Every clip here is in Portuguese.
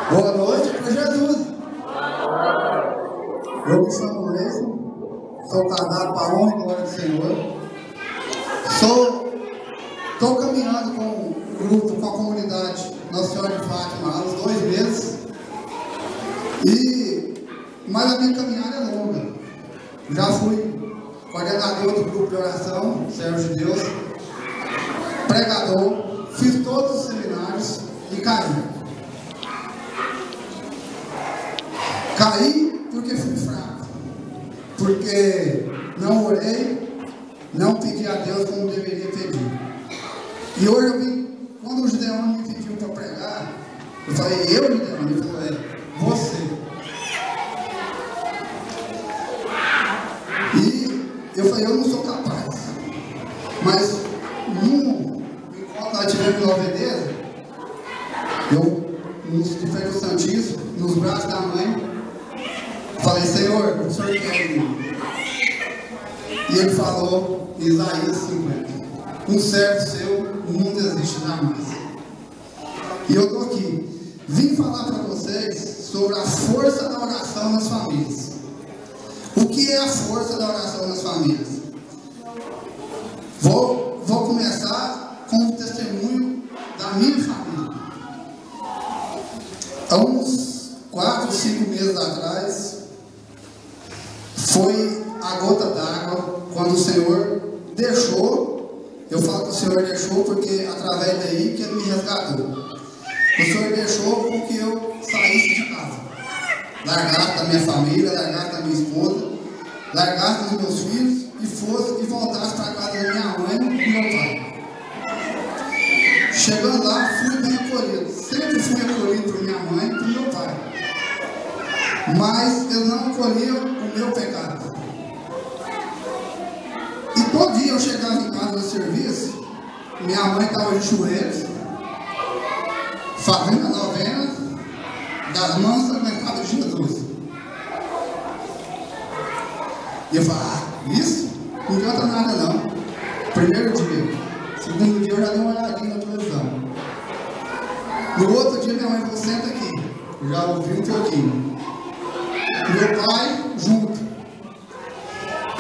Boa noite para Jesus. Eu me chamo Leison, sou casado para a honra e glória do Senhor. Estou caminhando com o grupo, com a comunidade Nossa Senhora de Fátima há uns 2 meses. Mas a minha caminhada é longa. Já fui coordenador do grupo de oração, servo de Deus, pregador, fiz todos os seminários e caí. Caí porque fui fraco, porque não orei, não pedi a Deus como deveria pedir. E hoje eu vim, quando o Gideone me pediu para pregar, eu falei, Gideone? Ele falou, você. E eu falei, eu não sou capaz. Mas, enquanto nós tivemos em Alvedeza, de frente ao Santíssimo, nos braços da mãe, falei, Senhor, o Senhor quer ir? E ele falou, Isaías 50, um servo seu não desiste jamais. E eu estou aqui, vim falar para vocês sobre a força da oração nas famílias. O que é a força da oração nas famílias? Vou começar com o testemunho da minha família. Há uns 4, 5 meses atrás, foi a gota d'água quando o Senhor deixou. Eu falo que o Senhor deixou porque através daí que Ele me resgatou. O Senhor deixou porque eu saísse de casa, largasse da minha família, largasse da minha esposa, largasse dos meus filhos e voltasse para a casa da minha mãe e meu pai. Chegando lá, fui bem acolhido. Sempre fui acolhido por minha mãe e por meu pai. Mas eu não acolhia o meu pecado. E todo dia eu chegava em casa do serviço, minha mãe estava de joelhos, fazendo a novena das mãos sacramentadas de Jesus. E eu falava, isso? Não adianta nada não. Primeiro dia. Segundo dia eu já dei uma olhadinha na televisão. No outro dia minha mãe falou, senta aqui. Eu já ouvi um pouquinho. Meu pai junto.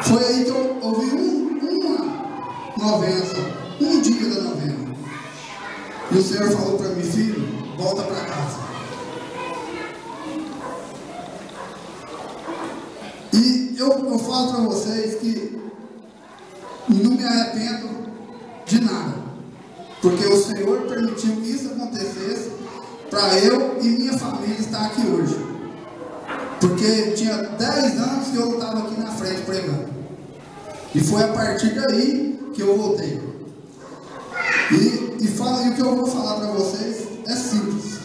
Foi aí que eu ouvi uma novena só. Um dia da novena. E o Senhor falou para mim, filho, volta para casa. E eu falo para vocês que não me arrependo de nada, porque o Senhor permitiu que isso acontecesse para eu e minha família estar aqui hoje, porque tinha 10 anos que eu estava aqui na frente pregando, e foi a partir daí que eu voltei. E o que eu vou falar para vocês é simples,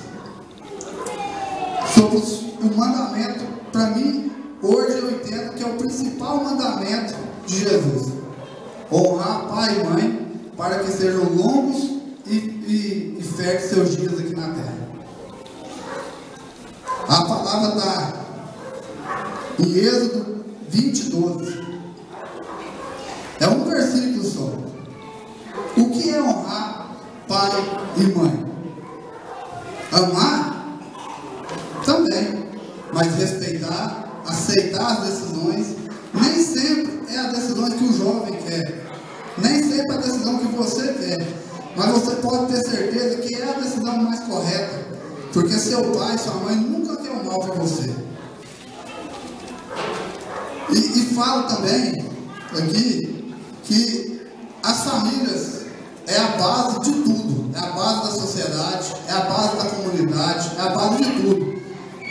sobre o mandamento. Para mim, hoje eu entendo que é o principal mandamento de Jesus: honrar pai e mãe, para que sejam longos e férteis seus dias aqui na terra. A palavra está em Êxodo 20:12. É um versículo só. O que é honrar pai e mãe? Amar? Também. Mas respeitar, aceitar as decisões, nem sempre é a decisão que o jovem quer. Nem sempre é a decisão que você quer, mas você pode ter certeza que é a decisão mais correta, porque seu pai e sua mãe nunca quer o mal para você. E falo também aqui que as famílias é a base de tudo, é a base da sociedade, é a base da comunidade, é a base de tudo.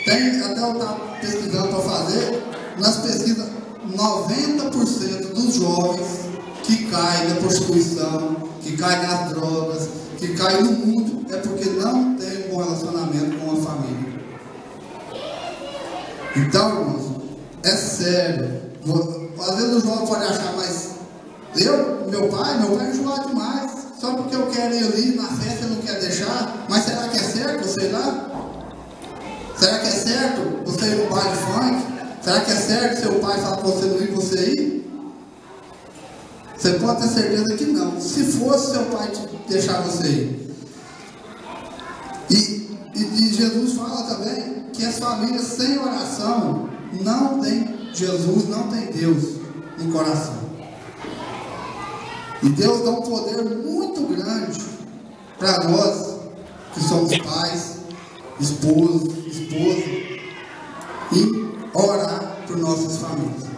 Tem, até eu estava pesquisando para fazer, nas pesquisas, 90% dos jovens que caem na prostituição, que caem nas drogas, que caem no mundo, é porque não tem um bom relacionamento com a família. Então, irmãos, é sério. Às vezes o jovem pode achar, mas meu pai enjoa demais, só porque eu quero ir ali na festa e não quer deixar. Mas será que é certo você ir lá? Será que é certo você ir no baile funk? Será que é certo seu pai falar para você não ir, você ir? Você pode ter certeza que não. Se fosse seu pai deixar você ir. E Jesus fala também que as famílias sem oração não tem Jesus, não tem Deus no coração. E Deus dá um poder muito grande para nós que somos pais, esposos, esposas, e orar por nossas famílias.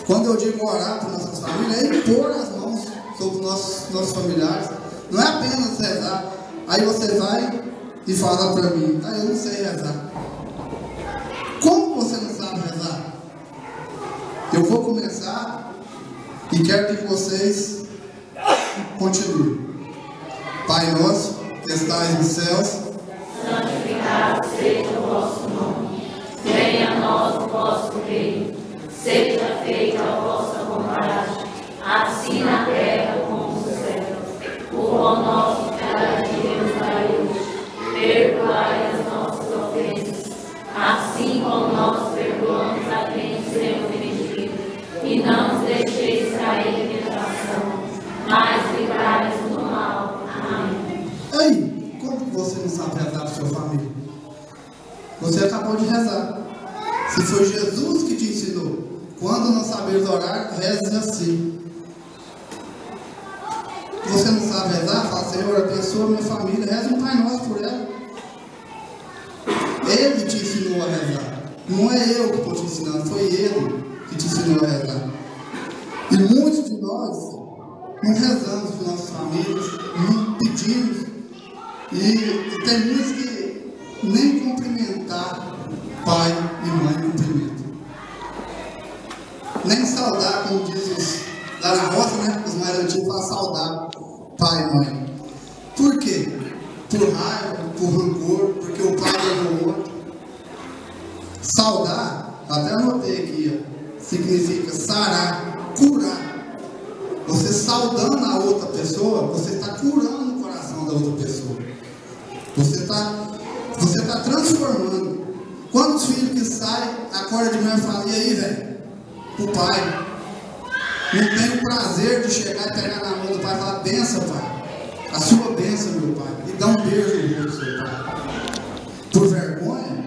Quando eu digo orar por nossas famílias, é impor as mãos sobre nossos familiares. Não é apenas rezar. Aí você vai e fala para mim: eu não sei rezar. Como você não sabe rezar? Eu vou começar e quero que vocês continuem. Pai nosso, que estais nos céus, santificado seja o vosso nome. Venha a nós o vosso reino. Seja feita a vossa vontade, assim na terra como no céu. O pão nosso de cada dia nos dai hoje. Perdoai as nossas ofensas, assim como nós perdoamos a quem nos tem ofendido. E não nos deixeis cair em tentação, mas livrai-nos do mal. Amém. Ei, como que você não sabe rezar para sua família? Você acabou de rezar. Se foi Jesus que te ensinou, quando não saberes orar, reze assim. Você não sabe rezar? Fala: Senhor, abençoa minha família, reza um Pai Nosso por ela. Ele te ensinou a rezar. Não é eu que estou te ensinando, foi Ele que te ensinou a rezar. E muitos de nós não rezamos por nossas famílias, não pedimos. E tem muitos que nem cumprimentar pai e mãe cumprimentam. Nem saudar, como diz lá na roça, né? Os mais antigos falam saudar pai e mãe. Por quê? Por raiva, por rancor, porque o pai ganhou o outro. Saudar, até anotei aqui, ó, significa sarar, curar. Você saudando a outra pessoa, você está curando o coração da outra pessoa. Você está transformando. Quantos filhos que saem, acorda de manhã e falam: e aí, velho? O pai não tem o prazer de chegar e pegar na mão do pai e falar: benção, pai, a sua bênção, meu pai, e dar um beijo no rosto do seu pai. Por vergonha?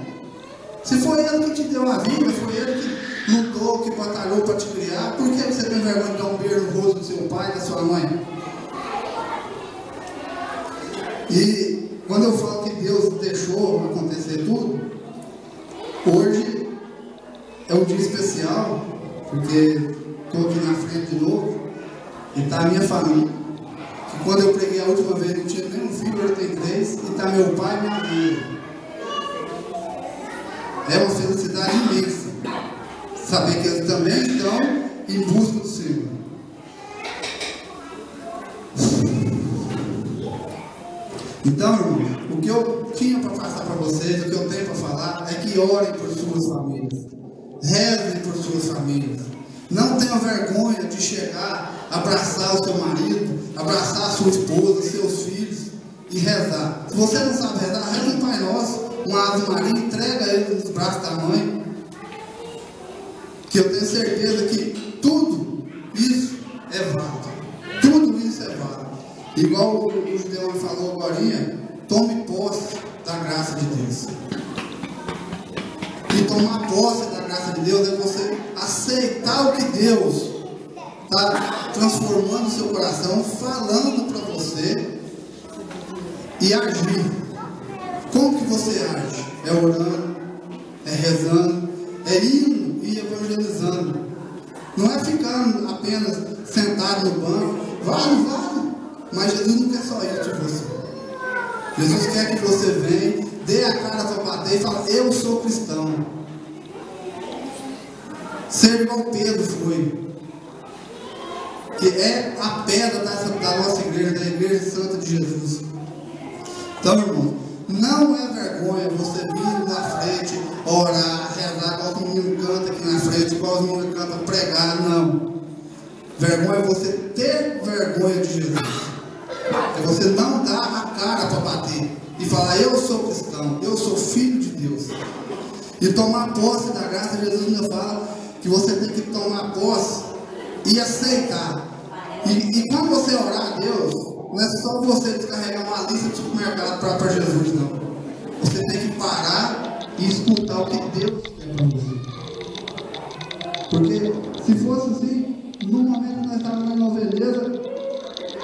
Se foi ele que te deu a vida, foi ele que lutou, que batalhou para te criar, por que você tem vergonha de dar um beijo no rosto do seu pai e da sua mãe? E quando eu falo que Deus deixou acontecer tudo, hoje é um dia especial, porque estou aqui na frente de novo e está a minha família. Que quando eu preguei a última vez não tinha nenhum filho, eu tenho 3, e está meu pai e minha mãe. É uma felicidade imensa saber que eles também estão em busca do Senhor. Então, irmãos, o que eu tinha para passar para vocês, o que eu tenho para falar, é que orem por suas famílias. Rezem por suas famílias. Não tenham vergonha de chegar, abraçar o seu marido, abraçar a sua esposa, seus filhos e rezar. Se você não sabe rezar, reza um Pai Nosso, uma Ave Maria, entrega ele nos braços da mãe. Que eu tenho certeza que tudo isso é válido. Tudo isso é válido. Igual o Gideon falou agora, tome posse da graça de Deus. E tomar posse da graça de Deus é você aceitar o que Deus está transformando no seu coração, falando para você, e agir. Como que você age? É orando, é rezando, é indo e evangelizando. Não é ficando apenas sentado no banco. Vale, mas Jesus não quer só isso de você. Jesus quer que você venha, dê a cara para bater e fale: eu sou cristão. Ser igual Pedro foi, que é a pedra da nossa igreja, da Igreja Santa de Jesus. Então, irmão, não é vergonha você vir na frente, orar, rezar, igual os meninos cantam aqui na frente, igual os meninos cantam, pregar, não. Vergonha é você ter vergonha de Jesus. É você não dar a cara para bater e falar: eu sou cristão, eu sou filho de Deus. E tomar posse da graça. Jesus ainda fala que você tem que tomar posse e aceitar. E quando você orar a Deus, não é só você descarregar uma lista de supermercado para Jesus, não. Você tem que parar e escutar o que Deus quer para você. Porque se fosse assim, no momento que nós estávamos na Veneza,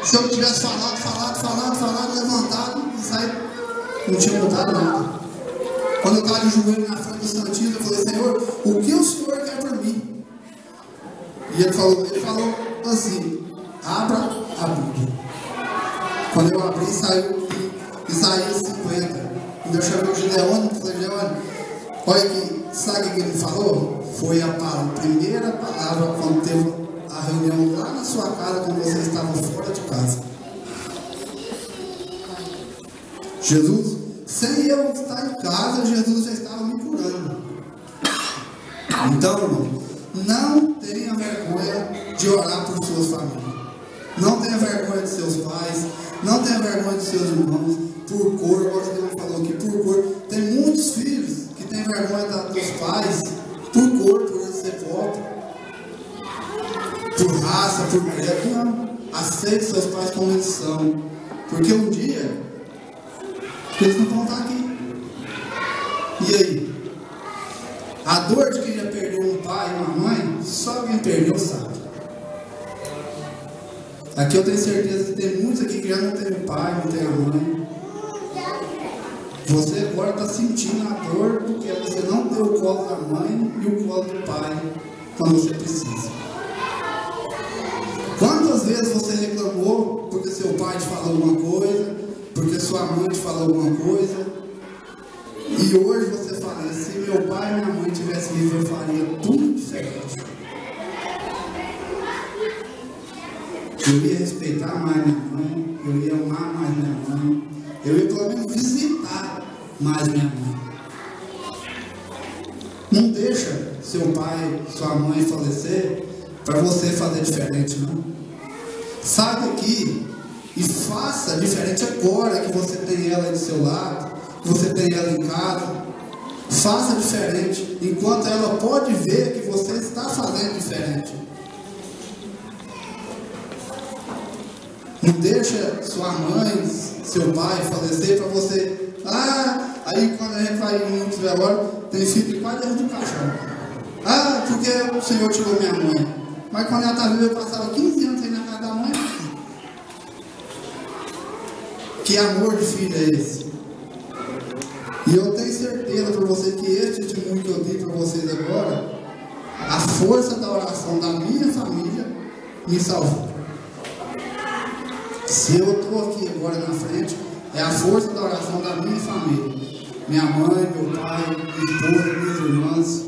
se eu tivesse falado, levantado e saído, não tinha mudado nada. Quando eu estava de joelho na frente do Santíssimo, eu falei: Senhor, o que o Senhor quer para mim? E ele falou assim: abra a Bíblia. Quando eu abri, saiu Isaías 50. Quando eu chamei o Gideone, eu falei: Gideone, olha aqui, sabe o que ele falou? Foi a primeira palavra quando teve a reunião lá na sua casa, quando você estava fora de casa. Jesus, sem eu estar em casa, Jesus já estava me curando. Então, irmão, não tenha vergonha de orar por suas famílias. Não tenha vergonha de seus pais. Não tenha vergonha de seus irmãos. Por cor, igual o Deus falou aqui, por cor. Tem muitos filhos que têm vergonha dos pais. Por cor, por ele ser pobre. Por raça, por credo. Não. Aceite seus pais como eles são. Porque um dia eles não vão estar aqui. E aí? A dor de quem já perdeu um pai e uma mãe, só quem perdeu sabe. Aqui eu tenho certeza que tem muitos aqui que já não tem o pai, não tem a mãe. Você agora está sentindo a dor porque você não deu o colo da mãe e o colo do pai quando você precisa. Quantas vezes você reclamou porque seu pai te falou alguma coisa, porque sua mãe te falou alguma coisa, e hoje você fala: se meu pai e minha mãe tivessem vivo, eu faria tudo diferente. Eu ia respeitar mais minha mãe, eu ia amar mais minha mãe, eu ia pelo menos visitar mais minha mãe. Não deixa seu pai, sua mãe falecer para você fazer diferente, não. Sabe aqui e faça diferente agora que você tem ela do seu lado, que você tem ela em casa. Faça diferente, enquanto ela pode ver que você está fazendo diferente. Não deixa sua mãe, seu pai falecer para você. Aí quando a gente vai em muitos velórios, tem filho que quase dentro do caixão. Porque o Senhor tirou minha mãe. Mas quando ela estava viva, eu passava 15 anos aí na casa da mãe. Que amor de filho é esse? E eu tenho certeza para você que esse testemunho que eu dei para vocês agora, a força da oração da minha família me salvou. Se eu estou aqui agora na frente, é a força da oração da minha família. Minha mãe, meu pai, minha esposa, minhas irmãs,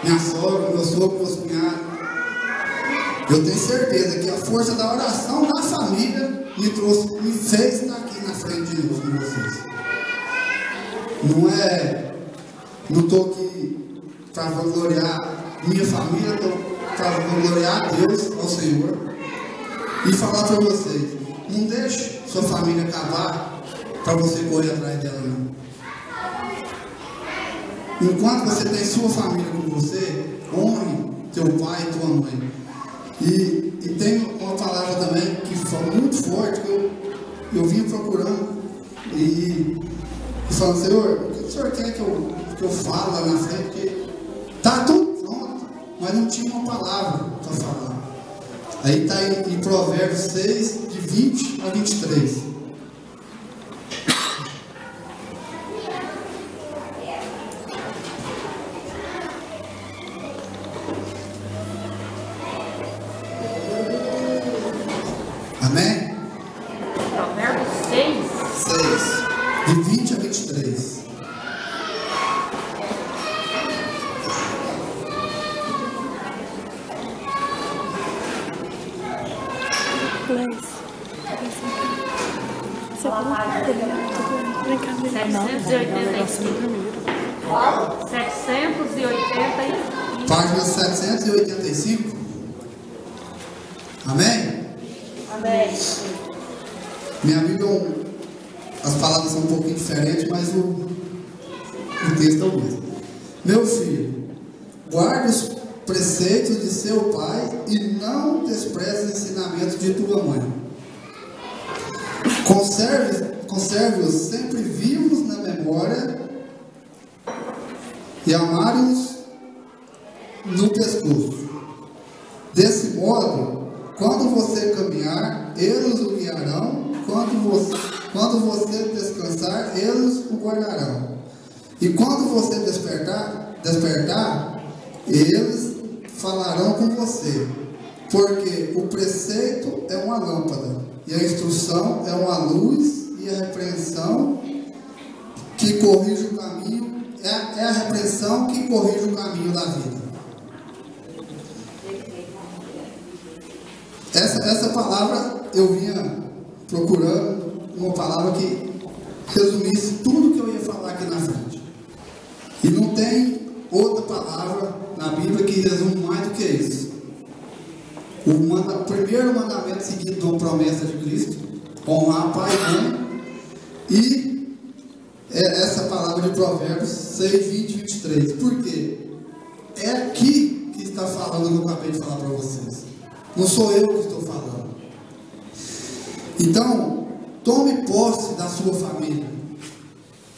minha sogra, meu sogro, meus cunhados. Eu tenho certeza que a força da oração da família me fez estar aqui na frente de Deus com vocês. Não estou aqui para vangloriar minha família, estou para vangloriar a Deus, ao Senhor, e falar para vocês: não deixe sua família acabar para você correr atrás dela, não. Enquanto você tem sua família com você, honre teu pai e tua mãe. E tem uma palavra também que foi muito forte, que eu vim procurando e falando: Senhor, o que o Senhor quer que eu fale lá na frente? Porque está tudo pronto, mas não tinha uma palavra para falar. Aí está em Provérbios 6, de 20 a 23. Amém? Provérbios 6. 6, de 20 a 23. Página 785. Amém? Amém. Minha Bíblia, as palavras são um pouquinho diferentes, mas o texto é o mesmo. Meu filho, guarde preceitos de seu pai e não despreze os ensinamentos de tua mãe. Conserve-os sempre vivos na memória e amare-os no pescoço. Desse modo, quando você caminhar, eles o guiarão, quando você descansar, eles o guardarão. E quando você despertar, eles falarão com você, porque o preceito é uma lâmpada, e a instrução é uma luz, e a repreensão que corrige o caminho, é a repreensão que corrige o caminho da vida. Essa palavra eu vinha procurando uma palavra que resumisse tudo que eu ia falar aqui na frente. E não tem outra palavra na Bíblia que resume mais do que isso. O primeiro mandamento seguido de uma promessa de Cristo: honrar pai e mãe. E essa palavra de Provérbios 6, 20 e 23. Por quê? É aqui que está falando o que eu acabei de falar para vocês. Não sou eu que estou falando. Então, tome posse da sua família.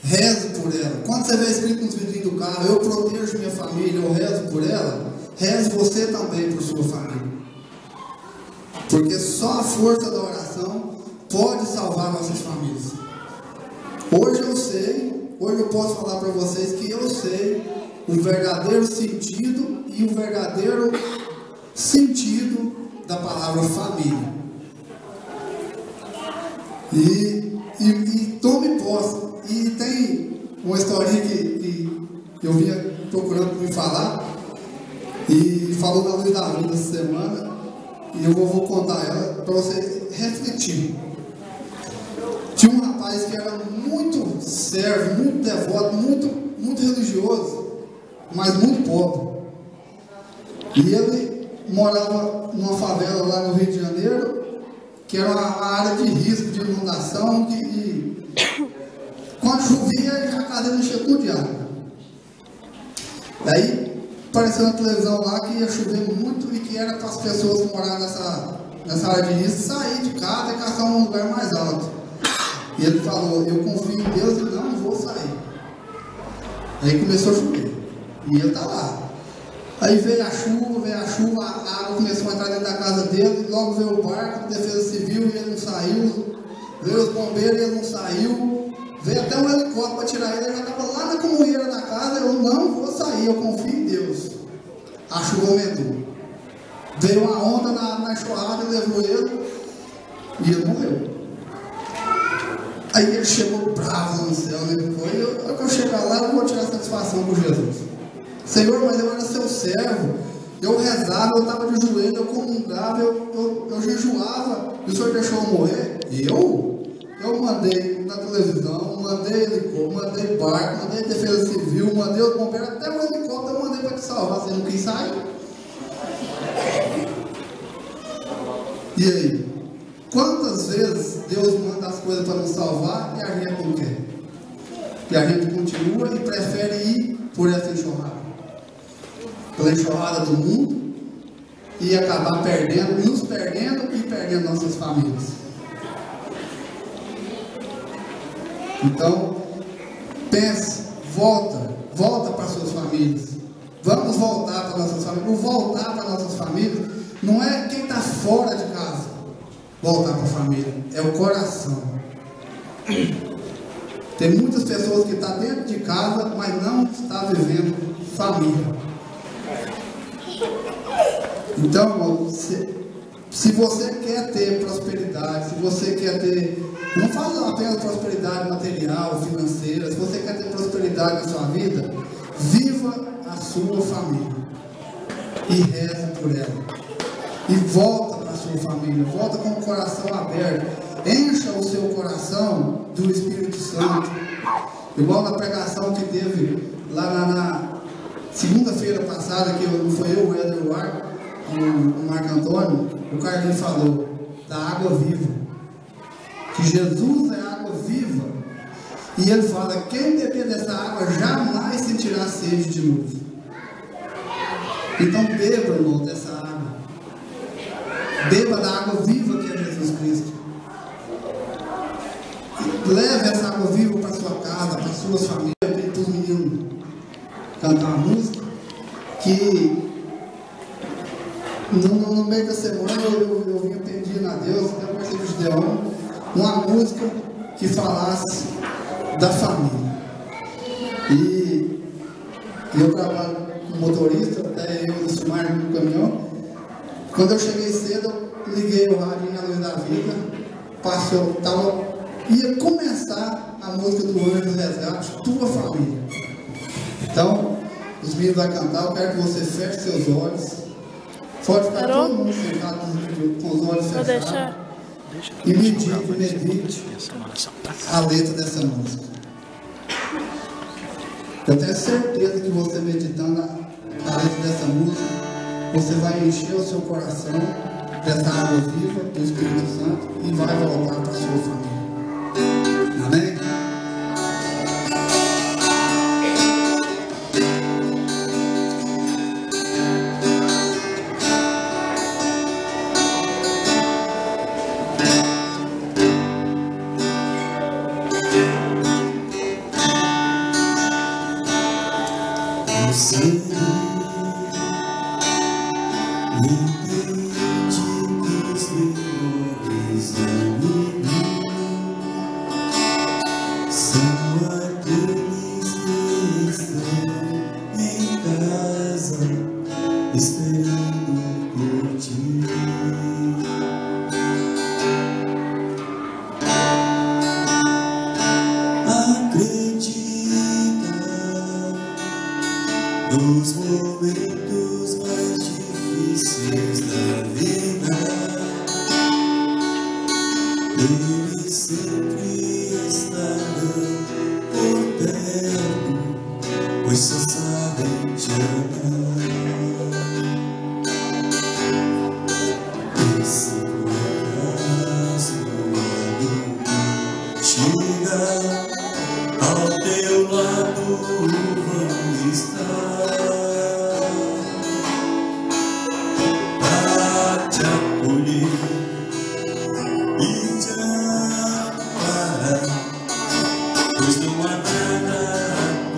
Reze por ela. Quando você vê escrito nos vidrinhos do carro: eu protejo minha família, eu rezo por ela, reze você também por sua família. Porque só a força da oração pode salvar nossas famílias. Hoje eu posso falar para vocês que eu sei o verdadeiro sentido e o verdadeiro sentido da palavra família. E tome posse. E tem uma historinha que eu vinha procurando me falar, e falou na Luz da Vida essa semana, e eu vou contar ela para você refletir. Tinha um rapaz que era muito servo, muito devoto, muito religioso, mas muito pobre. E ele morava numa favela lá no Rio de Janeiro, que era uma área de risco de inundação, e quando chovia, a casa dele enchia tudo de água. Daí apareceu na televisão lá que ia chover muito e que era para as pessoas que moravam nessa área de risco sair de casa e caçar um lugar mais alto. E ele falou: eu confio em Deus e não vou sair. Aí começou a chover. E ele está lá. Aí veio a chuva, a água começou a entrar dentro da casa dele, logo veio o barco de defesa civil e ele não saiu. Veio os bombeiros e ele não saiu. Veio até um helicóptero para tirar ele, já estava lá na comunheira da casa. Eu não vou sair, eu confio em Deus. A chuva aumentou. Veio uma onda na enxurrada e levou ele, e ele morreu. Aí ele chegou bravo no céu, né? Quando eu chegar lá, eu vou tirar satisfação com Jesus. Senhor, mas eu era seu servo, eu rezava, eu estava de joelho, eu comungava, eu jejuava, e o Senhor deixou eu morrer? Eu mandei na televisão, mandei helicóptero, mandei barco, mandei defesa civil, mandei os bombeiros, até o helicóptero eu mandei para te salvar. Você não quis sair? E aí? Quantas vezes Deus manda as coisas para nos salvar e a gente não quer? E a gente continua e prefere ir por essa enxurrada, pela enxurrada do mundo, e acabar nos perdendo e perdendo nossas famílias. Então, pense, volta para suas famílias. Vamos voltar para nossas famílias. O voltar para nossas famílias não é quem está fora de casa. Voltar para a família é o coração. Tem muitas pessoas que estão dentro de casa, mas não estão vivendo família. Então, se você quer ter prosperidade, se você quer ter, não fala apenas prosperidade material, financeira, se você quer ter prosperidade na sua vida, viva a sua família e reze por ela. E volta para a sua família, volta com o coração aberto, encha o seu coração do Espírito Santo, igual na pregação que teve lá na segunda-feira passada, que não foi eu, o Éder War, o Marco Antônio, o Carlinhos falou da água viva, que Jesus é água viva, e ele fala: quem beber dessa água jamais sentirá sede de novo. Então beba, irmão, dessa água. Beba da água viva que é Jesus Cristo. Leve essa água viva para sua casa, para sua família. Tem para os meninos cantar uma música que no meio da semana eu vinha pedindo a Deus, até por ser Gideon, uma música que falasse da família. E eu trabalho como motorista, até eu e o Silmar no caminhão. Quando eu cheguei cedo, eu liguei o rádio na Luz da Vida, passou, ia começar a música do Anjo do Resgate, Tua Família. Então, os meninos vão cantar, eu quero que você feche seus olhos. Pode ficar todo mundo sentado com os olhos fechados. E medite a letra dessa música. Eu tenho certeza que você meditando a letra dessa música, você vai encher o seu coração dessa água viva do Espírito Santo e vai voltar para a sua família. Amém? Nos momentos mais difíceis da vida, Ele sempre estará por perto, pois só sabe te amar. E se por acaso chega ao teu lado, vão estar para te acolher e te amparar, pois não há nada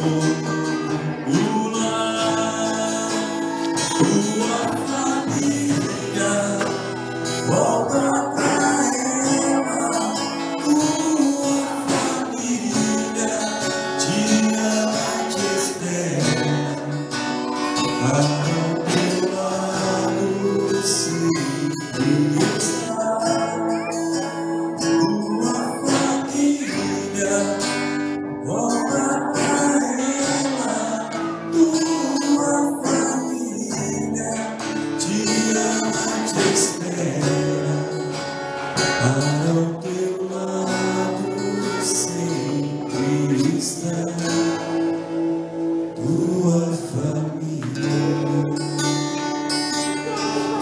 como o lar. Tua família volta pra ela, tua família te ama, te espera. Ao teu lado sempre está. Tua família volta pra ela, tua família te ama, te espera. Ao teu lado sempre está tua família.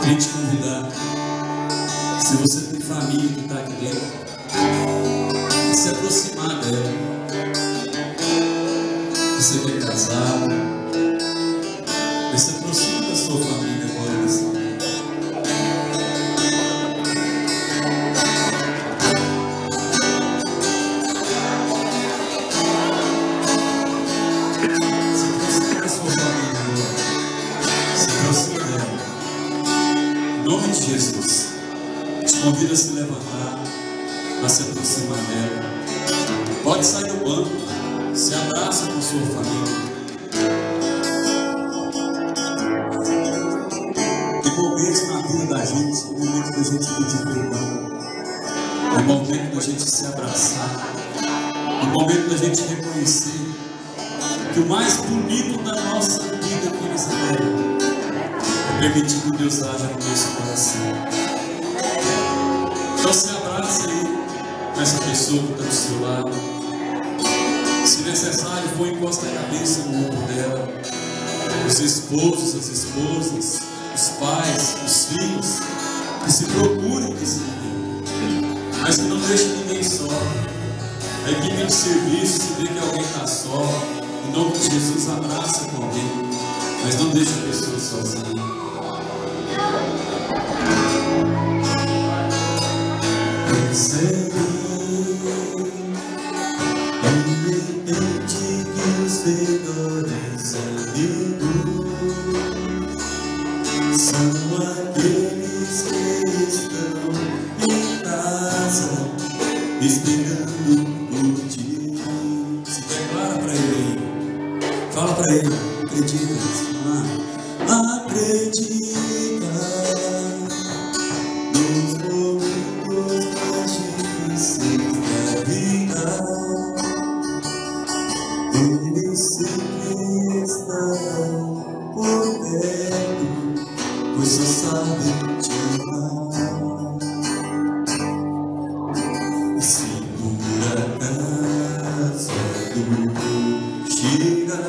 Queria te convidar, se você tem família que está aqui dentro, a se aproximar dela. Você que é casado, se aproxima da sua família agora nessa noite. Se aproxima da sua família agora. Se aproxima dela. Em nome de Jesus, te convido a se levantar, a se aproximar dela. Pode sair do banco, se abraça com sua família. Tem momentos na vida da gente, o momento da gente pedir perdão, é o momento da gente se abraçar, é o momento da gente reconhecer que o mais bonito da nossa vida aqui nessa terra é permitir que Deus haja no nosso coração. Então se abraça aí com essa pessoa que está do seu lado. Se necessário, for, encosta a cabeça no ombro dela. Os esposos, as esposas, os pais, os filhos, que se procurem nesse momento, mas que não deixem ninguém só. A equipe de serviço, se vê que alguém está só, em nome de Jesus, abraça com alguém. Mas não deixe a pessoa sozinha. Percebi que os melhores amigos são aqueles que estão em casa esperando por ti. Se declara para ele, fala para ele, acredita, acredita nos momentos mais difíceis da vida. Eles sempre estarão por perto, pois só sabem te amar. E se por acaso tudo chega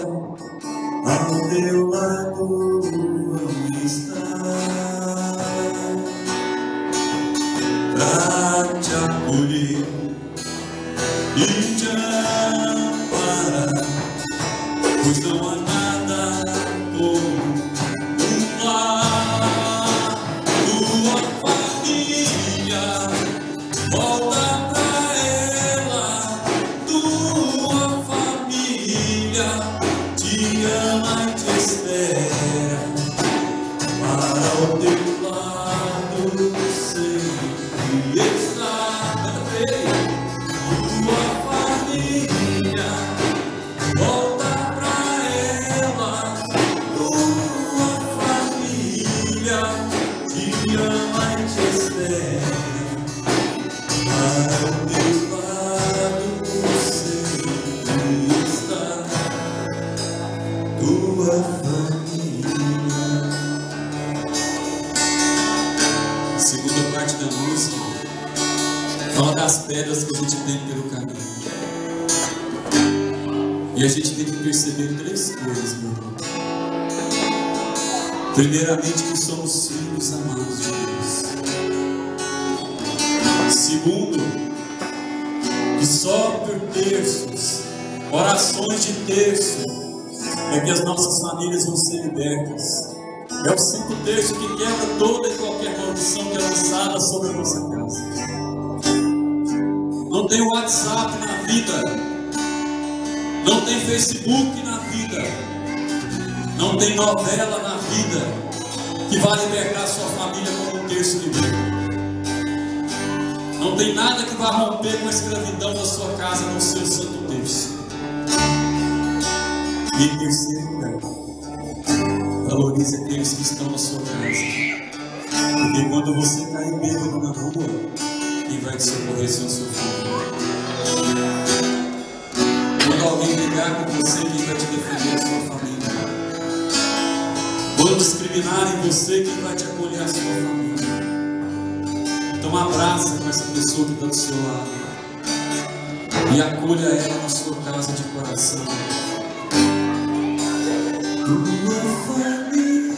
ao teu lado, vão estar pra te acolher e te amparar, pois não há nada como um lar. Tua família, volta pra ela. Tua família te ama e te espera, para o teu lado sempre está. Tua família, volta pra ela. Tua família te ama e te espera, para o teu lado sempre está. Tua família. Segunda parte da música fala das pedras que a gente tem pelo caminho. E a gente tem que perceber três coisas, meu irmão. Primeiramente, que somos filhos amados de Deus. Segundo, que só por terços, orações de terço, é que as nossas famílias vão ser libertas. É o 5º terço que quebra toda e qualquer maldição que é lançada sobre a nossa casa. Não tem WhatsApp na vida, não tem Facebook na vida, não tem novela na vida que vai libertar sua família como um terço liberto. Não tem nada que vai romper com a escravidão da sua casa no seu santo terço. E em terceiro lugar, valorize aqueles que estão na sua casa, porque quando você cair bêbado na rua, quem vai te socorrer são seu filho. Quando alguém brigar com você, quem vai te defender é a sua família. Quando discriminarem você, quem vai te acolher é a sua família. Então abraça com essa pessoa que está do seu lado e acolha ela na sua casa de coração. Tua família,